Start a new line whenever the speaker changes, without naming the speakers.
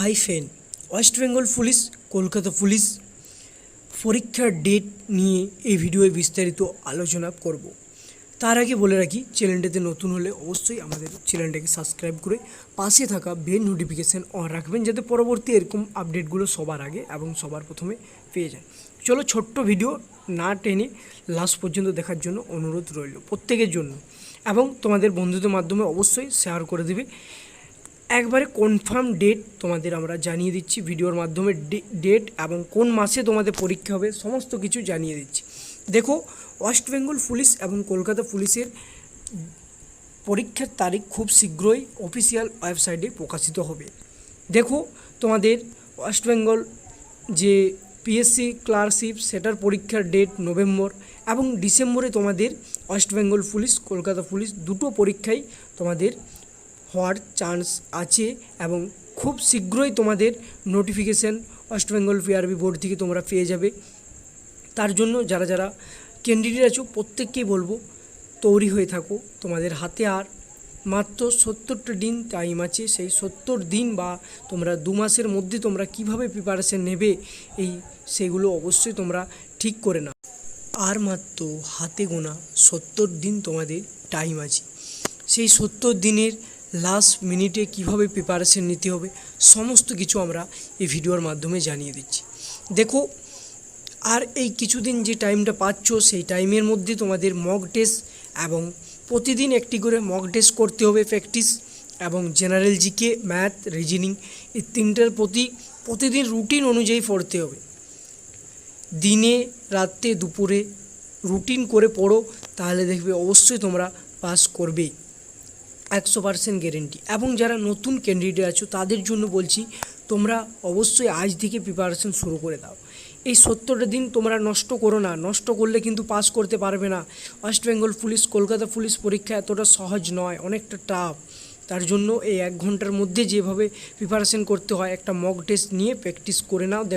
Hi friend, West Bengal police, Kolkata police পরীক্ষার date নিয়ে এই ভিডিওয়ে বিস্তারিত আলোচনা করব। তার আগে বলে রাখি, চ্যানেলটাতে নতুন হলে অবশ্যই আমাদের চ্যানেলটাকে সাবস্ক্রাইব করে পাশে থাকা বেল নোটিফিকেশান অন রাখবেন, যাতে পরবর্তী এরকম আপডেটগুলো সবার আগে এবং সবার প্রথমে পেয়ে যান। চলো, ছোট্ট ভিডিও না টেনে লাস্ট পর্যন্ত দেখার জন্য অনুরোধ রইল প্রত্যেকের জন্য, এবং তোমাদের বন্ধুদের মাধ্যমে অবশ্যই শেয়ার করে দেবে। একবারে কনফার্ম ডেট তোমাদের আমরা জানিয়ে দিচ্ছি ভিডিওর মাধ্যমে, ডেট এবং কোন মাসে তোমাদের পরীক্ষা হবে সমস্ত কিছু জানিয়ে দিচ্ছি। দেখো, ওয়েস্ট বেঙ্গল পুলিশ এবং কলকাতা পুলিশের পরীক্ষার তারিখ খুব শীঘ্রই অফিসিয়াল ওয়েবসাইটে প্রকাশিত হবে। দেখো, তোমাদের ওয়েস্ট বেঙ্গল যে পিএসসি ক্লার্কশিপ সেটার পরীক্ষার ডেট নভেম্বর, এবং ডিসেম্বরে তোমাদের West Bengal police, Kolkata police দুটো পরীক্ষাই তোমাদের হওয়ার চান্স আছে, এবং খুব শীঘ্রই তোমাদের notification West Bengal PRB board থেকে তোমরা পেয়ে যাবে। তার জন্য যারা যারা ক্যান্ডিডেট আছো প্রত্যেককেই বলবো, তৈরি হয়ে থাকো। তোমাদের হাতে আর মাত্র 70টা দিন টাইম আছে। সেই 70 দিন বা তোমরা 2 মাসের মধ্যে তোমরা কিভাবে প্রিপারেশান নেবে সেগুলো অবশ্যই তোমরা ঠিক করে নাও। আর মাত্র হাতে গোনা 70 দিন তোমাদের টাইম আছে। সেই 70 দিনের লাস্ট মিনিটে কিভাবে প্রিপারেশান নিতে হবে সমস্ত কিছু আমরা এই ভিডিওর মাধ্যমে জানিয়ে দিচ্ছি। দেখো, আর এই কিছুদিন যে টাইমটা পাচ্ছ সেই টাইমের মধ্যে তোমাদের মক টেস্ট, এবং প্রতিদিন একটি করে মক টেস্ট করতে হবে প্র্যাকটিস, এবং জেনারেল জিকে, ম্যাথ, রিজনিং এই তিনটার প্রতিদিন রুটিন অনুযায়ী পড়তে হবে। দিনে, রাতে, দুপুরে রুটিন করে পড়ো, তাহলে দেখবে অবশ্যই তোমরা পাস করবেই, 100% গ্যারেন্টি। এবং যারা নতুন ক্যান্ডিডেট আছো তাদের জন্য বলছি, তোমরা অবশ্যই আজ থেকে প্রিপারেশন শুরু করে দাও। এই 70টা দিন তোমরা নষ্ট করো না, নষ্ট করলে কিন্তু পাস করতে পারবে না। West Bengal police, Kolkata police পরীক্ষা এতটা সহজ নয়, অনেকটা টাফ। তার জন্য এই 1 ঘন্টার মধ্যে যেভাবে প্রিপারেশন করতে হয়, একটা মক টেস্ট নিয়ে প্র্যাকটিস করে নাও। দেখো,